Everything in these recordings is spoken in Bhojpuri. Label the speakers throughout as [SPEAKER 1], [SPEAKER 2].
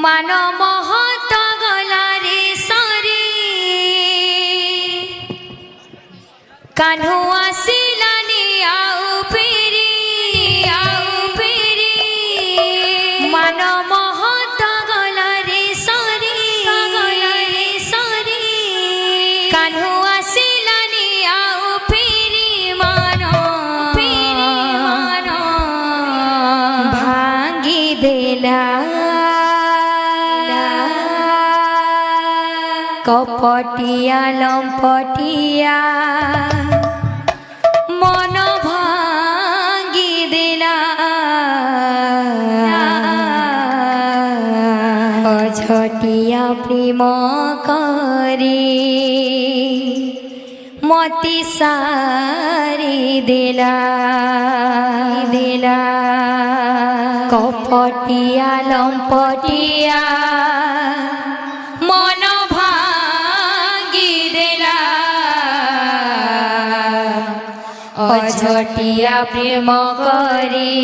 [SPEAKER 1] मान महत गलारे सरी कान्हू आसिलानी आउ पेरी मान महत गलारे सरी कान्हू आसिलानी आउ पेरी मान भांगी देला कपटिया लंपटिया मन भांगी देला अझटिया प्रेम करी मती सारी देला कपटिया लंपटिया मन अझटिया प्रेम करी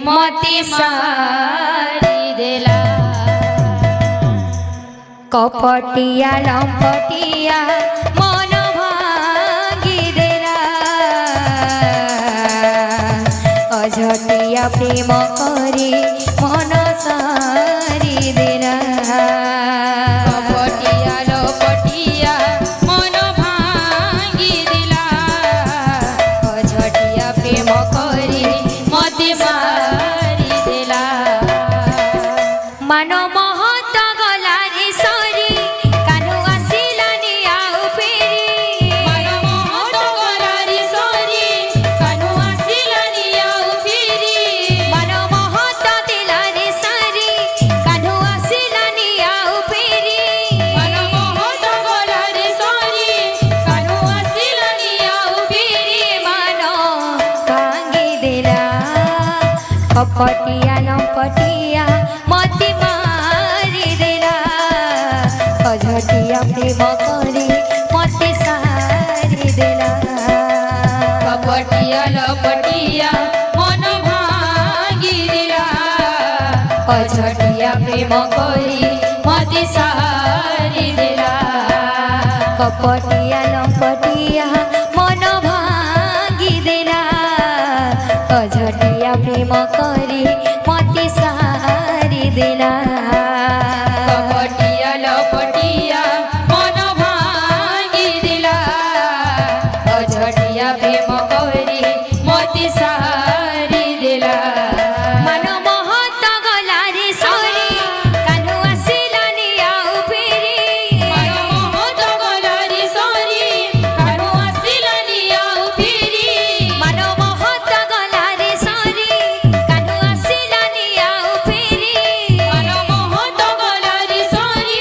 [SPEAKER 1] मती सारी देला कपटिया लंपटिया मन भांगी देला अझटिया प्रेम करी मन सारी देला कपटिया लंपटिया मन भांगी देला अझटिया प्रेम करी मती सारी देला मान महत गलारे सरी कान्हू आसिलानी आउ पेरी मान महत गलारे सरी कान्हू आसिलानी आउ पेरी मान महत दिलारे सरी कान्हू आसिलानी आउ पेरी मान महत गलारे सरी कान्हू आसिलानी आउ पेरी मान भांगी देला कपटिया लंपटिया मती मारी देला अझटिया प्रेम करी मती सारी देला कपटिया लंपटिया मन भांगी देला अझटिया प्रेम करी मती सारी देला कपटिया लंपटिया मन भांगी देला अझटिया प्रेम करी मती सारी देला कपटिया लंपटिया मन भांगी देला अझटिया प्रेम करी मती सारी देला मान महत गलारे सरी कान्हू आसिलानी आउ पेरी मान महत गलारे सरी कान्हू आसिलानी आउ पेरी मान महत गलारे सरी कान्हू आसिलानी आउ पेरी मान महत गलारे सरी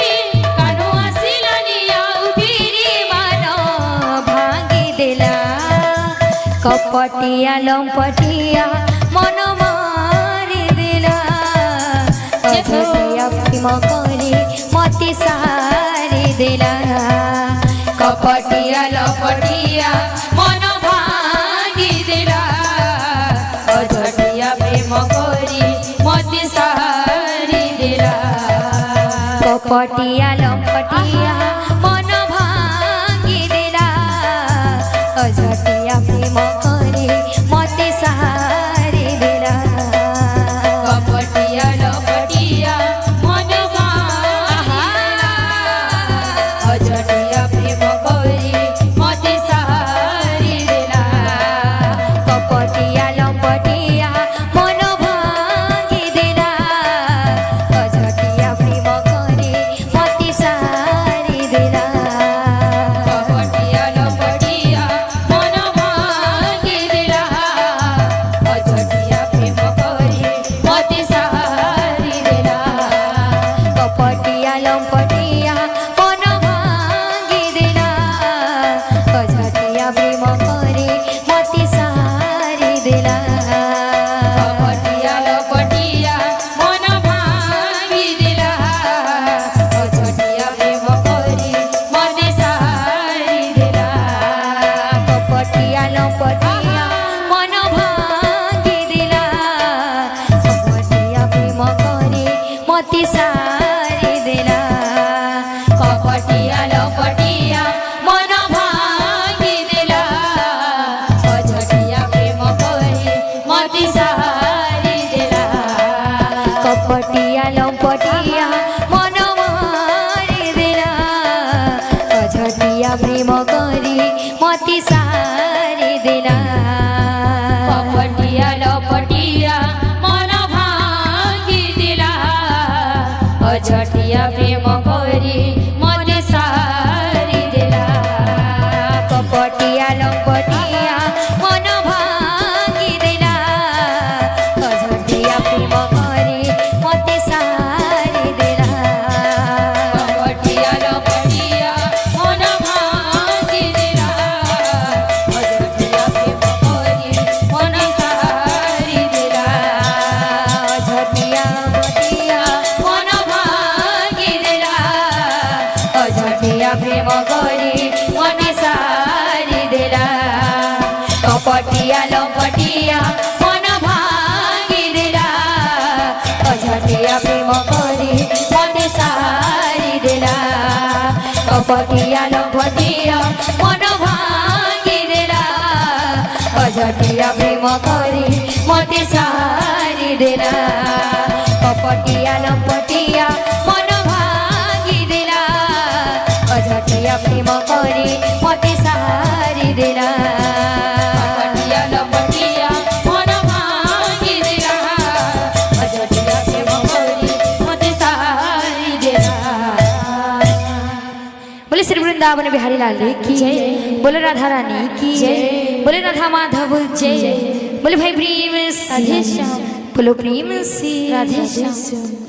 [SPEAKER 1] कान्हू आसिलानी आउ पेरी मान भांगी देला कपटिया लंपटिया मन मारी देला अझटिया प्रेम करी मती सारी देला कपटिया लंपटिया मन भांगी देला अझटिया प्रेम करी मती सारी देला कपटिया लंपटिया मन भांगी देला अझटिया प्रेम करी मती सारी देला कपटिया लंपटिया मन अझटिया प्रेम करी मती सारी देला कपटिया लंपटिया मन भांगी देला अझटिया प्रेम करी मती सारी देला कपटिया लंपटिया मन मोती सारी देला कपटिया लपटिया मन भांगी देला अझटिया प्रेम करी मोती सारी देला कपटिया लपटिया मन मारी देला अझटिया प्रेम करी मोती सारी देला कपटिया लपटिया मन भांगी देला अझटिया प्रेम करी मोती सारी देला कपटिया लपटिया मन भांगी देला अझटिया प्रेम करी मोती सारी देला कपटिया लपटिया मन भांगी देला अझटिया प्रेम करी मोती सारी देला अझटिया बटिया मन भांगी देला अझटिया प्रेम करी मोती सारी देला कपटिया लपटिया मन भांगी देला अझटिया प्रेम करी मोती सारी देला कपटिया लपटिया मन भांगी देला अझटिया प्रेम करी मोती सारी देला कपटिया लपटिया मन भांगी देला अझटिया प्रेम करी मोती सारी देला कपटिया लपटिया मन भांगी देला अझटिया प्रेम करी मोती सारी देला। बोले श्री वृंदावन बिहारी लाल की जय, बोले राधा रानी की जय, बोले राधा माधव जय, बोले भाई प्रेम से बोलो प्रेम से राधे श्याम।